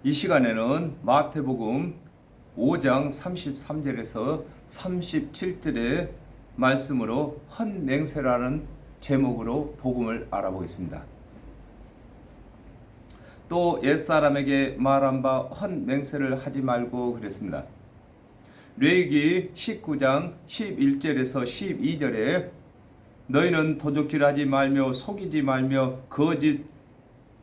이 시간에는 마태복음 5장 33절에서 37절의 말씀으로 헛맹세라는 제목으로 복음을 알아보겠습니다. 또 옛사람에게 말한 바 헛맹세를 하지 말고 그랬습니다. 레위기 19장 11절에서 12절에 너희는 도둑질하지 말며 속이지 말며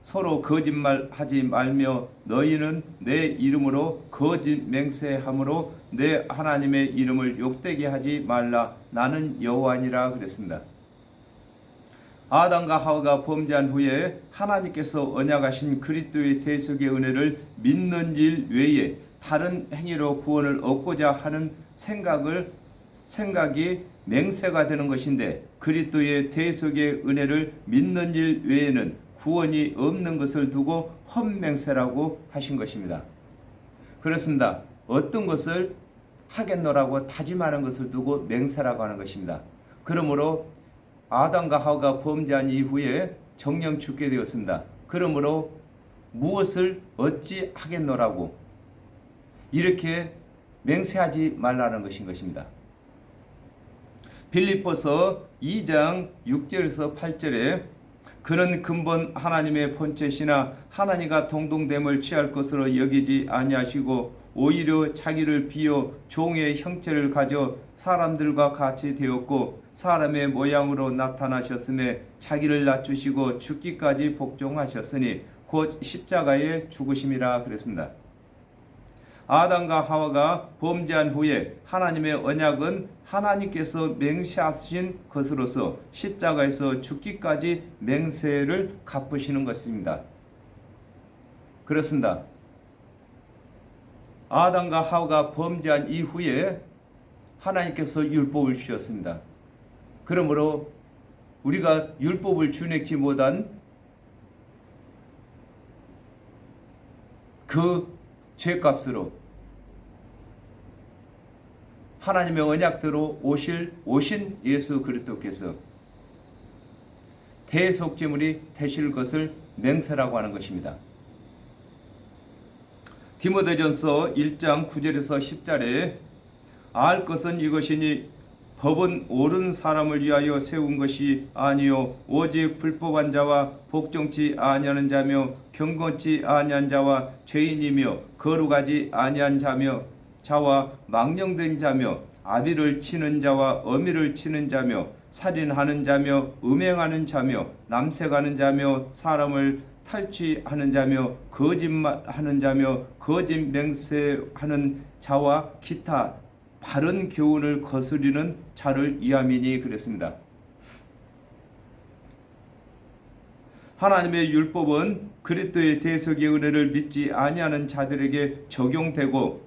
서로 거짓말하지 말며 너희는 내 이름으로 거짓 맹세함으로 내 하나님의 이름을 욕되게 하지 말라. 나는 여호와니라 그랬습니다. 아담과 하와가 범죄한 후에 하나님께서 언약하신 그리스도의 대속의 은혜를 믿는 일 외에 다른 행위로 구원을 얻고자 하는 생각이 맹세가 되는 것인데, 그리스도의 대속의 은혜를 믿는 일 외에는 구원이 없는 것을 두고 헛맹세라고 하신 것입니다. 그렇습니다. 어떤 것을 하겠노라고 다짐하는 것을 두고 맹세라고 하는 것입니다. 그러므로 아담과 하와가 범죄한 이후에 정령 죽게 되었습니다. 그러므로 무엇을 어찌 하겠노라고 이렇게 맹세하지 말라는 것입니다. 빌립보서 2장 6절에서 8절에 그는 근본 하나님의 본체시나 하나님과 동등됨을 취할 것으로 여기지 아니하시고 오히려 자기를 비어 종의 형체를 가져 사람들과 같이 되었고 사람의 모양으로 나타나셨음에 자기를 낮추시고 죽기까지 복종하셨으니 곧 십자가에 죽으심이라 그랬습니다. 아담과 하와가 범죄한 후에 하나님의 언약은 하나님께서 맹세하신 것으로서 십자가에서 죽기까지 맹세를 갚으시는 것입니다. 그렇습니다. 아담과 하와가 범죄한 이후에 하나님께서 율법을 주셨습니다. 그러므로 우리가 율법을 준행치 못한 그 죄값으로 하나님의 언약대로 오신 예수 그리스도께서 대속제물이 되실 것을 맹세라고 하는 것입니다. 디모데전서 1장 9절에서 10절에 알 것은 이것이니 법은 옳은 사람을 위하여 세운 것이 아니요 오직 불법한 자와 복종치 아니하는 자며 경건치 아니한 자와 죄인이며 거룩하지 아니한 자와 망령된 자며 아비를 치는 자와 어미를 치는 자며 살인하는 자며 음행하는 자며 남색하는 자며 사람을 탈취하는 자며 거짓말하는 자며 거짓 맹세하는 자와 기타 바른 교훈을 거스리는 자를 이함이니 그랬습니다. 하나님의 율법은 그리스도의 대속의 은혜를 믿지 아니하는 자들에게 적용되고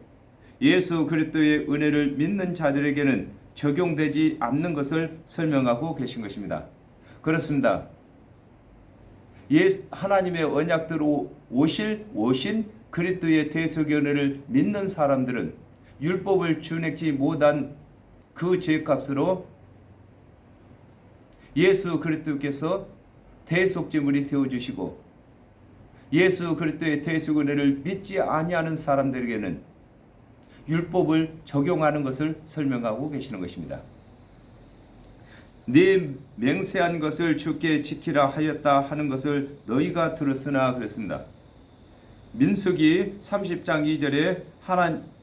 예수 그리스도의 은혜를 믿는 자들에게는 적용되지 않는 것을 설명하고 계신 것입니다. 그렇습니다. 하나님의 언약대로 오신 그리스도의 대속의 은혜를 믿는 사람들은 율법을 준행치 못한 그 죄값으로 예수 그리스도께서 대속제물이 되어주시고 예수 그리스도의 대속 은혜를 믿지 아니하는 사람들에게는 율법을 적용하는 것을 설명하고 계시는 것입니다. 네 맹세한 것을 주께 지키라 하였다 하는 것을 너희가 들었으나 그랬습니다. 민수기 30장 2절에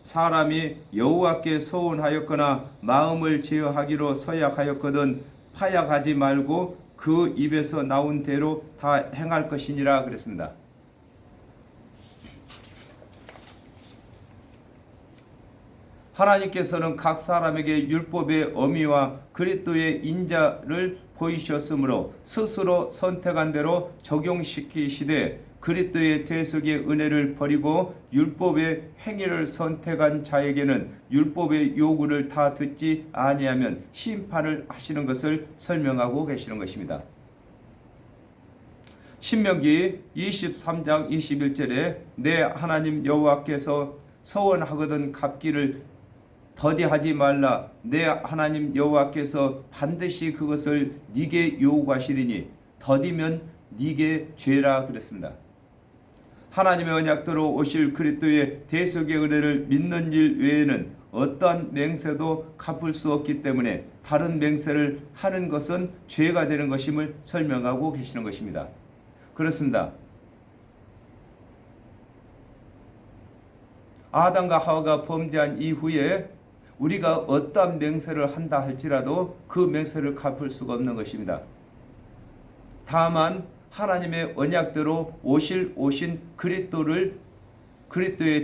사람이 여호와께 서원하였거나 마음을 제어하기로 서약하였거든 파약하지 말고 그 입에서 나온 대로 다 행할 것이니라 그랬습니다. 하나님께서는 각 사람에게 율법의 어미와 그리스도의 인자를 보이셨으므로 스스로 선택한 대로 적용시키시되 그리스도의 대속의 은혜를 버리고 율법의 행위를 선택한 자에게는 율법의 요구를 다 듣지 아니하면 심판을 하시는 것을 설명하고 계시는 것입니다. 신명기 23장 21절에 내 하나님 여호와께서 서원하거든 갚기를 더디하지 말라. 내 하나님 여호와께서 반드시 그것을 네게 요구하시리니 더디면 네게 죄라 그랬습니다. 하나님의 언약대로 오실 그리스도의 대속의 은혜를 믿는 일 외에는 어떠한 맹세도 갚을 수 없기 때문에 다른 맹세를 하는 것은 죄가 되는 것임을 설명하고 계시는 것입니다. 그렇습니다. 아담과 하와가 범죄한 이후에 우리가 어떠한 맹세를 한다 할지라도 그 맹세를 갚을 수가 없는 것입니다. 다만 하나님의 언약대로 오신 그리스도의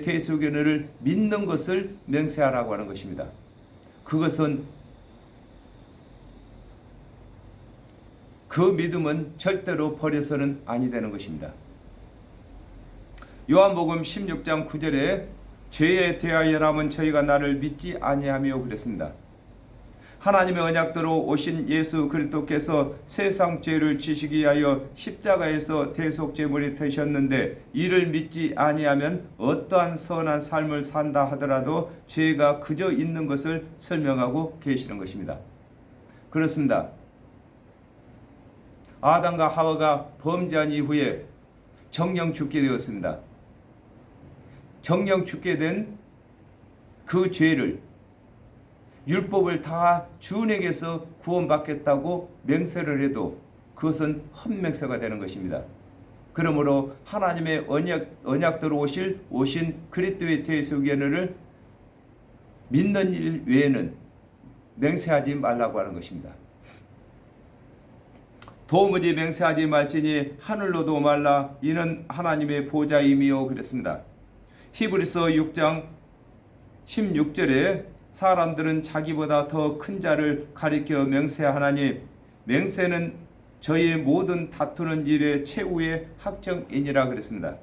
대속의 은혜를 믿는 것을 맹세하라고 하는 것입니다. 그것은 그 믿음은 절대로 버려서는 아니 되는 것입니다. 요한복음 16장 9절에 죄에 대하여라면 저희가 나를 믿지 아니하며 그랬습니다. 하나님의 언약대로 오신 예수 그리스도께서 세상 죄를 지시기 위하여 십자가에서 대속제물이 되셨는데 이를 믿지 아니하면 어떠한 선한 삶을 산다 하더라도 죄가 그저 있는 것을 설명하고 계시는 것입니다. 그렇습니다. 아담과 하와가 범죄한 이후에 정령 죽게 되었습니다. 정령 죽게 된 그 죄를 율법을 다 주인에게서 구원받겠다고 맹세를 해도 그것은 헛맹세가 되는 것입니다. 그러므로 하나님의 언약대로 오신 그리스도의 대속의 은혜를 믿는 일 외에는 맹세하지 말라고 하는 것입니다. 도무지 맹세하지 말지니 하늘로도 말라 이는 하나님의 보좌임이요 그랬습니다. 히브리서 6장 16절에 사람들은 자기보다 더 큰 자를 가리켜 맹세하나니 맹세는 저희의 모든 다투는 일의 최후의 확정이니라 그랬습니다.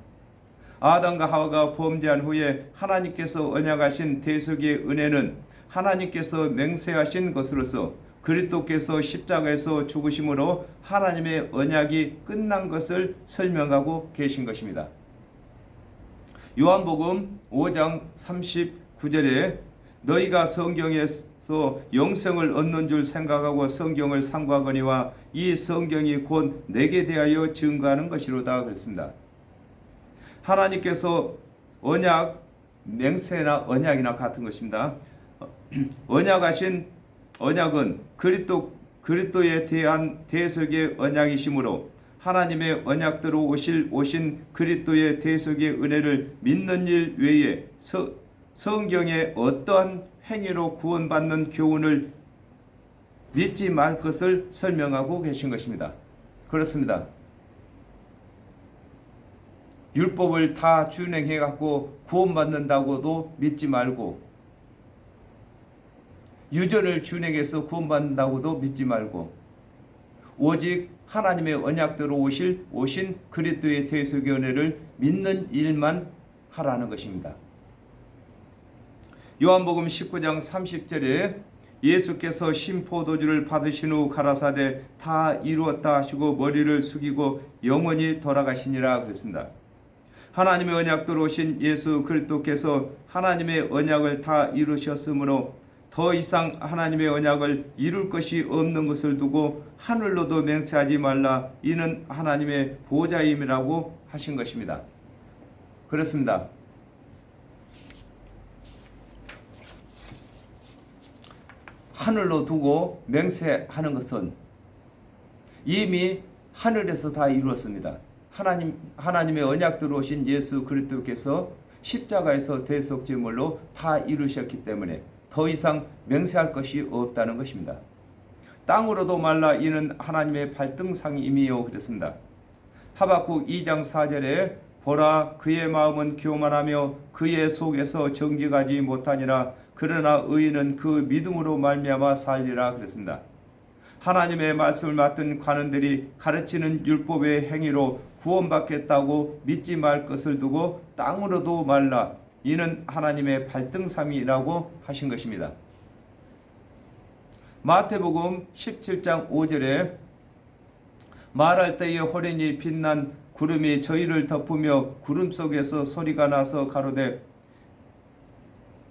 아담과 하와가 범죄한 후에 하나님께서 언약하신 대속의 은혜는 하나님께서 맹세하신 것으로서 그리스도께서 십자가에서 죽으심으로 하나님의 언약이 끝난 것을 설명하고 계신 것입니다. 요한복음 5장 39절에 너희가 성경에서 영생을 얻는 줄 생각하고 성경을 상고하거니와 이 성경이 곧 내게 대하여 증거하는 것이로다 그랬습니다. 하나님께서 맹세나 언약이나 같은 것입니다. 언약은 그리스도에 대한 대속의 언약이시므로 하나님의 언약대로 오신 그리스도의 대속의 은혜를 믿는 일 외에 성경의 어떠한 행위로 구원받는 교훈을 믿지 말 것을 설명하고 계신 것입니다. 그렇습니다. 율법을 다 준행해 갖고 구원받는다고도 믿지 말고 유전을 준행해서 구원받는다고도 믿지 말고 오직 하나님의 언약대로 오신 그리스도의 대속의 은혜를 믿는 일만 하라는 것입니다. 요한복음 19장 30절에 예수께서 신포도주를 받으신 후 가라사대 다 이루었다 하시고 머리를 숙이고 영원히 돌아가시니라 그랬습니다. 하나님의 언약대로 오신 예수 그리스도께서 하나님의 언약을 다 이루셨으므로 더 이상 하나님의 언약을 이룰 것이 없는 것을 두고 하늘로도 맹세하지 말라 이는 하나님의 보좌임이라고 하신 것입니다. 그렇습니다. 하늘로 두고 맹세하는 것은 이미 하늘에서 다 이루었습니다. 하나님의 언약대로 오신 예수 그리스도께서 십자가에서 대속제물로 다 이루셨기 때문에 더 이상 맹세할 것이 없다는 것입니다. 땅으로도 말라 이는 하나님의 발등상임이요 그랬습니다. 하박국 2장 4절에 보라 그의 마음은 교만하며 그의 속에서 정직하지 못하니라 그러나 의인은 그 믿음으로 말미암아 살리라 그랬습니다. 하나님의 말씀을 맡은 관원들이 가르치는 율법의 행위로 구원받겠다고 믿지 말 것을 두고 땅으로도 말라 이는 하나님의 발등삼이라고 하신 것입니다. 마태복음 17장 5절에 말할 때에 호련히 빛난 구름이 저희를 덮으며 구름 속에서 소리가 나서 가로되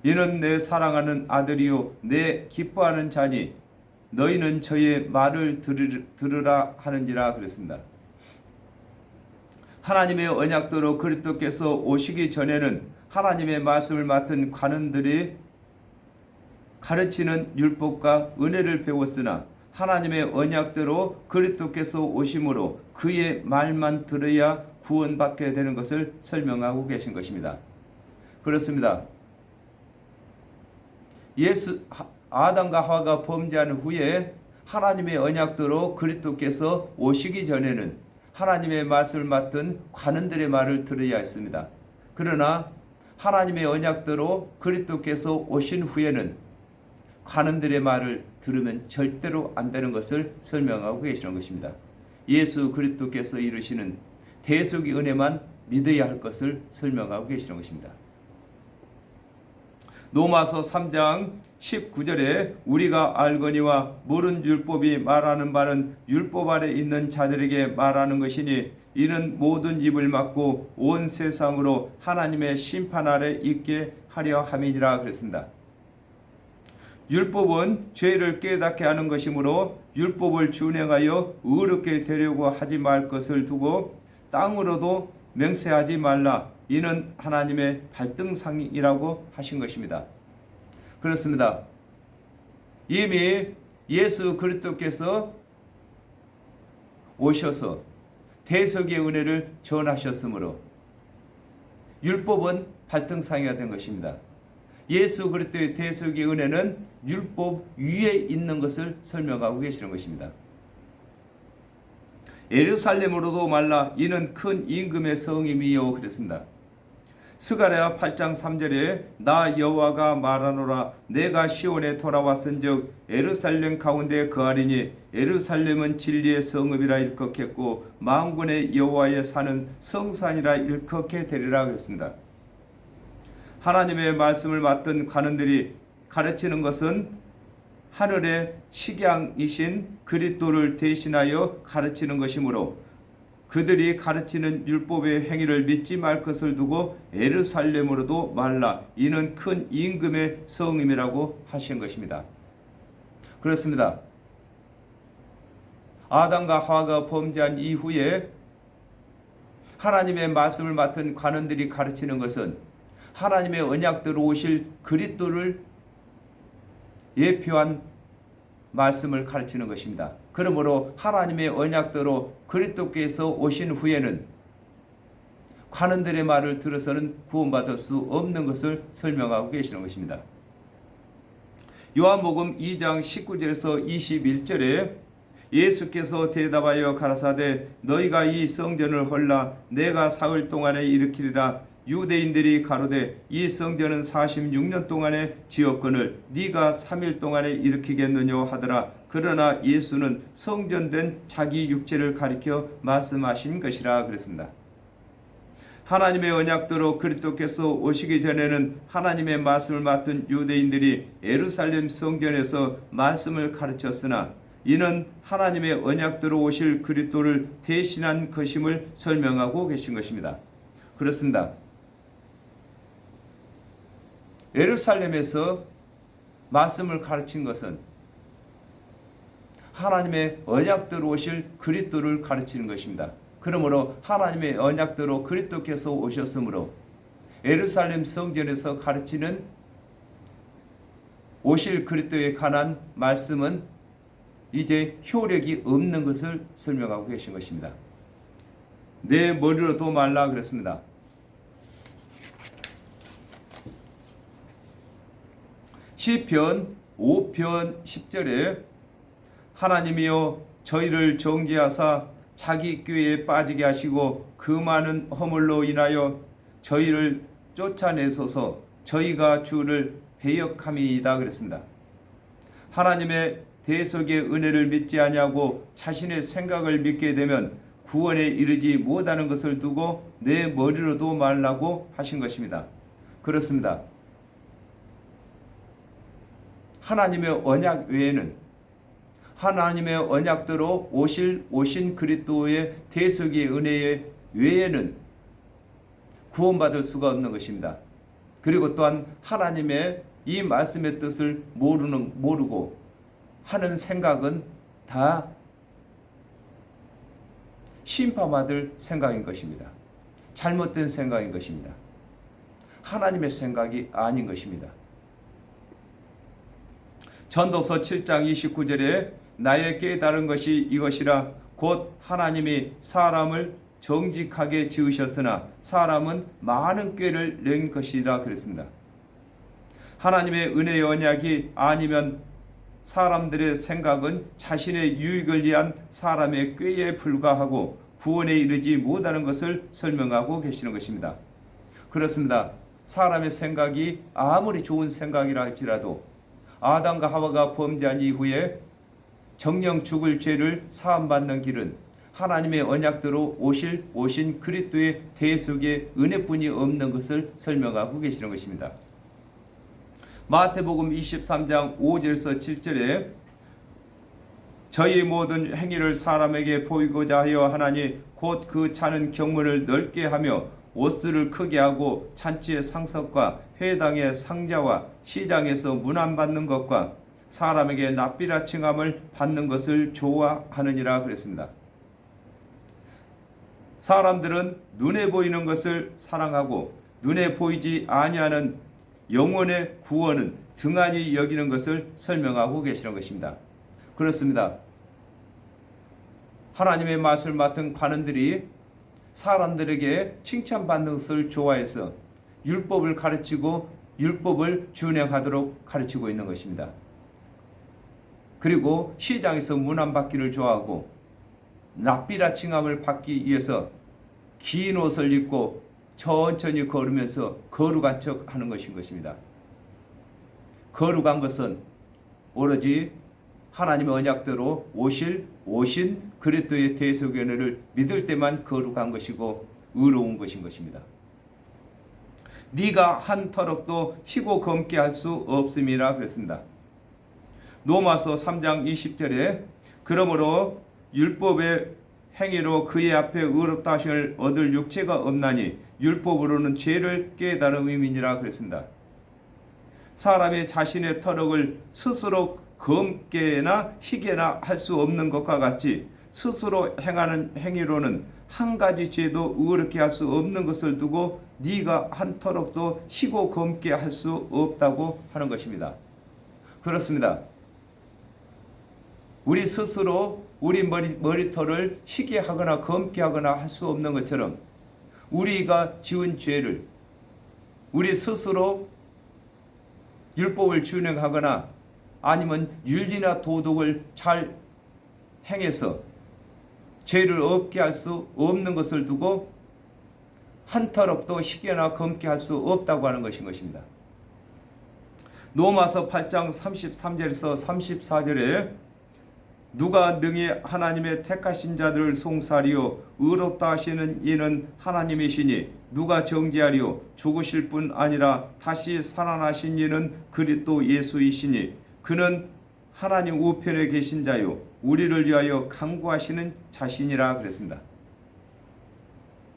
이는 내 사랑하는 아들이요 내 기뻐하는 자니 너희는 저의 말을 들으라 하는지라 그랬습니다. 하나님의 언약대로 그리스도께서 오시기 전에는 하나님의 말씀을 맡은 관원들이 가르치는 율법과 은혜를 배웠으나 하나님의 언약대로 그리스도께서 오심으로 그의 말만 들어야 구원받게 되는 것을 설명하고 계신 것입니다. 그렇습니다. 아담과 하와가 범죄한 후에 하나님의 언약대로 그리스도께서 오시기 전에는 하나님의 말씀을 맡은 관원들의 말을 들어야 했습니다. 그러나 하나님의 언약대로 그리스도께서 오신 후에는 관원들의 말을 들으면 절대로 안 되는 것을 설명하고 계시는 것입니다. 예수 그리스도께서 이루시는 대속의 은혜만 믿어야 할 것을 설명하고 계시는 것입니다. 로마서 3장 19절에 우리가 알거니와 모든 율법이 말하는 바는 율법 아래 있는 자들에게 말하는 것이니 이는 모든 입을 막고 온 세상으로 하나님의 심판 아래 있게 하려 함이니라 그랬습니다. 율법은 죄를 깨닫게 하는 것이므로 율법을 준행하여 의롭게 되려고 하지 말 것을 두고 땅으로도 맹세하지 말라. 이는 하나님의 발등상이라고 하신 것입니다. 그렇습니다. 이미 예수 그리스도께서 오셔서 대속의 은혜를 전하셨으므로 율법은 발등상이가 된 것입니다. 예수 그리스도의 대속의 은혜는 율법 위에 있는 것을 설명하고 계시는 것입니다. 예루살렘으로도 말라 이는 큰 임금의 성임이요 그랬습니다. 스가랴 8장 3절에 나 여호와가 말하노라 내가 시온에 돌아왔은즉 예루살렘 가운데 거하리니 예루살렘은 진리의 성읍이라 일컫겠고 만군의 여호와의 산은 성산이라 일컫게 되리라 그랬습니다. 하나님의 말씀을 맡은 관원들이 가르치는 것은 하늘의 식양이신 그리스도를 대신하여 가르치는 것이므로 그들이 가르치는 율법의 행위를 믿지 말 것을 두고 예루살렘으로도 말라 이는 큰 임금의 성임이라고 하신 것입니다. 그렇습니다. 아담과 하와가 범죄한 이후에 하나님의 말씀을 맡은 관원들이 가르치는 것은 하나님의 언약대로 오실 그리스도를 예표한 말씀을 가르치는 것입니다. 그러므로 하나님의 언약대로 그리스도께서 오신 후에는 관원들의 말을 들어서는 구원받을 수 없는 것을 설명하고 계시는 것입니다. 요한복음 2장 19절에서 21절에 예수께서 대답하여 가라사대 너희가 이 성전을 헐라 내가 사흘 동안에 일으키리라. 유대인들이 가로되 이 성전은 46년 동안에 지었거늘 네가 3일 동안에 일으키겠느냐 하더라. 그러나 예수는 성전된 자기 육체를 가리켜 말씀하신 것이라 그랬습니다. 하나님의 언약대로 그리스도께서 오시기 전에는 하나님의 말씀을 맡은 유대인들이 예루살렘 성전에서 말씀을 가르쳤으나 이는 하나님의 언약대로 오실 그리스도를 대신한 것임을 설명하고 계신 것입니다. 그렇습니다. 예루살렘에서 말씀을 가르친 것은 하나님의 언약대로 오실 그리스도를 가르치는 것입니다. 그러므로 하나님의 언약대로 그리스도께서 오셨으므로 예루살렘 성전에서 가르치는 오실 그리스도에 관한 말씀은 이제 효력이 없는 것을 설명하고 계신 것입니다. 내 머리로도 말라 그랬습니다. 시편 5편 10절에 하나님이여 저희를 정죄하사 자기 꾀에 빠지게 하시고 그 많은 허물로 인하여 저희를 쫓아내소서 저희가 주를 배역함이다 그랬습니다. 하나님의 대속의 은혜를 믿지 아니하고 자신의 생각을 믿게 되면 구원에 이르지 못하는 것을 두고 내 머리로도 말라고 하신 것입니다. 그렇습니다. 하나님의 언약 외에는 하나님의 언약대로 오신 그리스도의 대속의 은혜 외에는 구원받을 수가 없는 것입니다. 그리고 또한 하나님의 이 말씀의 뜻을 모르고 하는 생각은 다 심판받을 생각인 것입니다. 잘못된 생각인 것입니다. 하나님의 생각이 아닌 것입니다. 전도서 7장 29절에 나의 깨달은 것이 이것이라 곧 하나님이 사람을 정직하게 지으셨으나 사람은 많은 꾀를 낸 것이라 그랬습니다. 하나님의 은혜의 언약이 아니면 사람들의 생각은 자신의 유익을 위한 사람의 꾀에 불과하고 구원에 이르지 못하는 것을 설명하고 계시는 것입니다. 그렇습니다. 사람의 생각이 아무리 좋은 생각이라 할지라도 아담과 하와가 범죄한 이후에 정령 죽을 죄를 사함받는 길은 하나님의 언약대로 오신 그리스도의 대속의 은혜뿐이 없는 것을 설명하고 계시는 것입니다. 마태복음 23장 5절에서 7절에 저희 모든 행위를 사람에게 보이고자 하여 하나니 곧 그 차는 경문을 넓게 하며 옷을 크게 하고 잔치의 상석과 회당의 상자와 시장에서 문안 받는 것과 사람에게 납비라 칭함을 받는 것을 좋아하느니라 그랬습니다. 사람들은 눈에 보이는 것을 사랑하고 눈에 보이지 아니하는 영혼의 구원은 등한히 여기는 것을 설명하고 계시는 것입니다. 그렇습니다. 하나님의 맛을 맡은 관원들이 사람들에게 칭찬받는 것을 좋아해서 율법을 가르치고 율법을 준행하도록 가르치고 있는 것입니다. 그리고 시장에서 문안받기를 좋아하고 납비라 칭함을 받기 위해서 긴 옷을 입고 천천히 걸으면서 거룩한 척 하는 것인 것입니다. 거룩한 것은 오로지 하나님의 언약대로 오신 그리스도의 대속의 은혜를 믿을 때만 거룩한 것이고 의로운 것인 것입니다. 네가 한 터럭도 희고 검게 할 수 없음이라 그랬습니다. 로마서 3장 20절에 그러므로 율법의 행위로 그의 앞에 의롭다 하심을 얻을 육체가 없나니 율법으로는 죄를 깨달은 의미니라 그랬습니다. 사람이 자신의 터럭을 스스로 검게나 희게나 할 수 없는 것과 같이 스스로 행하는 행위로는 한 가지 죄도 의롭게 할 수 없는 것을 두고 네가 한 터럭도 희고 검게 할 수 없다고 하는 것입니다. 그렇습니다. 우리 스스로 우리 머리털을 희게 하거나 검게 하거나 할 수 없는 것처럼 우리가 지은 죄를 우리 스스로 율법을 준행하거나 아니면 윤리나 도덕을 잘 행해서 죄를 없게 할 수 없는 것을 두고 한 터럭도 희게나 검게 할 수 없다고 하는 것입니다. 로마서 8장 33절에서 34절에 누가 능히 하나님의 택하신 자들을 송사하리요 의롭다 하시는 이는 하나님이시니 누가 정죄하리요 죽으실 뿐 아니라 다시 살아나신 이는 그리스도 예수이시니 그는 하나님 우편에 계신 자요 우리를 위하여 간구하시는 자신이라 그랬습니다.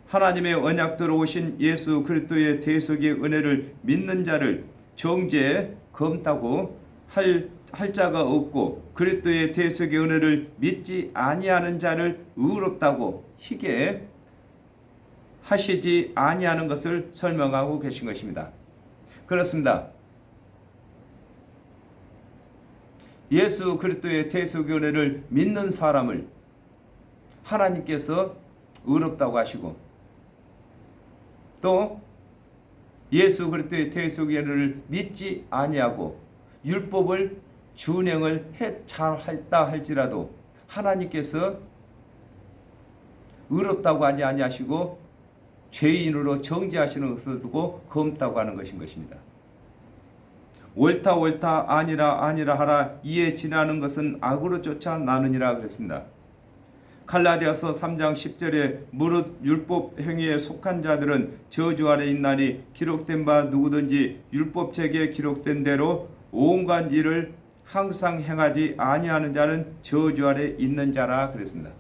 하나님의 언약대로 오신 예수 그리스도의 대속의 은혜를 믿는 자를 정죄 검다고 할 자가 없고 그리스도의 대속의 은혜를 믿지 아니하는 자를 의롭다고 희게 하시지 아니하는 것을 설명하고 계신 것입니다. 그렇습니다. 예수 그리스도의 대속의 은혜를 믿는 사람을 하나님께서 의롭다고 하시고 또 예수 그리스도의 대속의 은혜를 믿지 아니하고 율법을 준행을 잘했다 할지라도 하나님께서 의롭다고 하지 아니하시고 죄인으로 정죄하시는 것을 두고 검다고 하는 것입니다. 옳다 아니라 하라 이에 지나는 것은 악으로 쫓아 나느니라 그랬습니다. 갈라디아서 3장 10절에 무릇 율법 행위에 속한 자들은 저주 아래 있나니 기록된 바 누구든지 율법책에 기록된 대로 온갖 일을 항상 행하지 아니하는 자는 저주 아래 있는 자라 그랬습니다.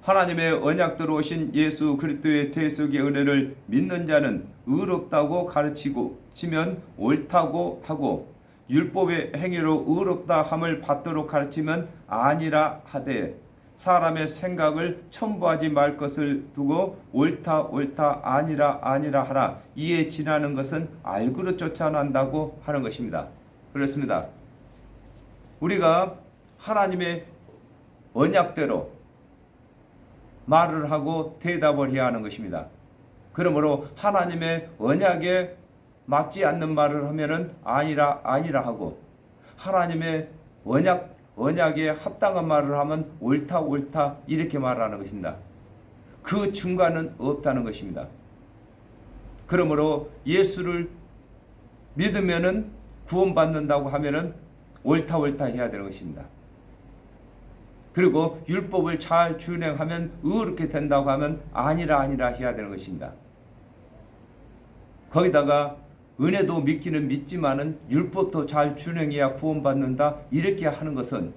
하나님의 언약대로 오신 예수 그리스도의 대속의 은혜를 믿는 자는 의롭다고 가르치고 치면 옳다고 하고 율법의 행위로 의롭다 함을 받도록 가르치면 아니라 하되 사람의 생각을 첨부하지 말 것을 두고 옳다 옳다 아니라 아니라 하라. 이에 지나는 것은 알고를 쫓아난다고 하는 것입니다. 그렇습니다. 우리가 하나님의 언약대로 말을 하고 대답을 해야 하는 것입니다. 그러므로 하나님의 언약에 맞지 않는 말을 하면은 아니라 아니라 하고, 하나님의 언약에 합당한 말을 하면 옳다 옳다 이렇게 말하는 것입니다. 그 중간은 없다는 것입니다. 그러므로 예수를 믿으면은 구원받는다고 하면은 옳다 옳다 해야 되는 것입니다. 그리고 율법을 잘 준행하면 의롭게 된다고 하면 아니라 아니라 해야 되는 것입니다. 거기다가 은혜도 믿기는 믿지만은 율법도 잘 준행해야 구원받는다 이렇게 하는 것은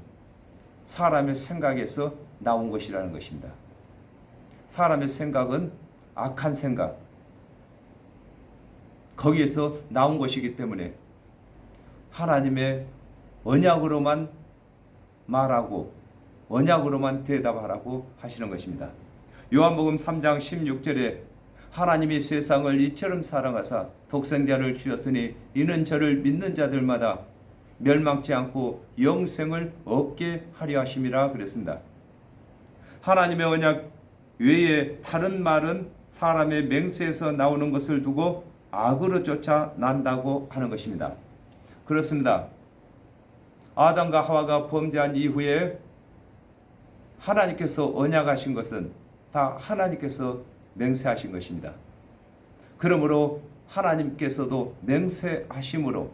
사람의 생각에서 나온 것이라는 것입니다. 사람의 생각은 악한 생각, 거기에서 나온 것이기 때문에 하나님의 언약으로만 말하고 언약으로만 대답하라고 하시는 것입니다. 요한복음 3장 16절에 하나님이 세상을 이처럼 사랑하사 독생자를 주셨으니 이는 저를 믿는 자들마다 멸망치 않고 영생을 얻게 하려 하심이라 그랬습니다. 하나님의 언약 외에 다른 말은 사람의 맹세에서 나오는 것을 두고 악으로 쫓아난다고 하는 것입니다. 그렇습니다. 아담과 하와가 범죄한 이후에 하나님께서 언약하신 것은 다 하나님께서 맹세하신 것입니다. 그러므로 하나님께서도 맹세하심으로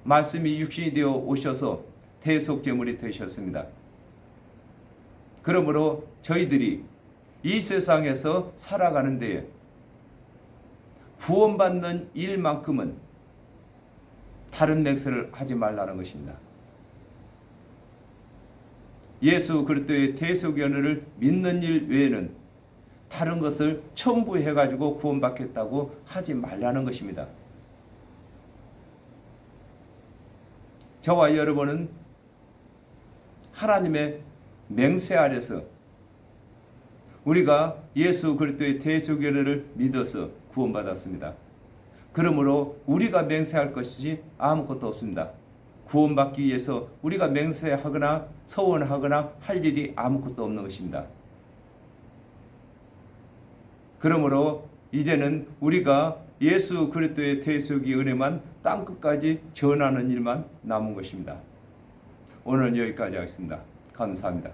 말씀이 육신이 되어 오셔서 대속제물이 되셨습니다. 그러므로 저희들이 이 세상에서 살아가는 데에 구원받는 일만큼은 다른 맹세를 하지 말라는 것입니다. 예수 그리스도의 대속의 은혜를 믿는 일 외에는 다른 것을 첨부해가지고 구원받겠다고 하지 말라는 것입니다. 저와 여러분은 하나님의 맹세 아래서 우리가 예수 그리스도의 대속의 은혜를 믿어서 구원받았습니다. 그러므로 우리가 맹세할 것이 아무것도 없습니다. 구원받기 위해서 우리가 맹세하거나 서원하거나 할 일이 아무것도 없는 것입니다. 그러므로 이제는 우리가 예수 그리스도의 대속의 은혜만 땅끝까지 전하는 일만 남은 것입니다. 오늘 여기까지 하겠습니다. 감사합니다.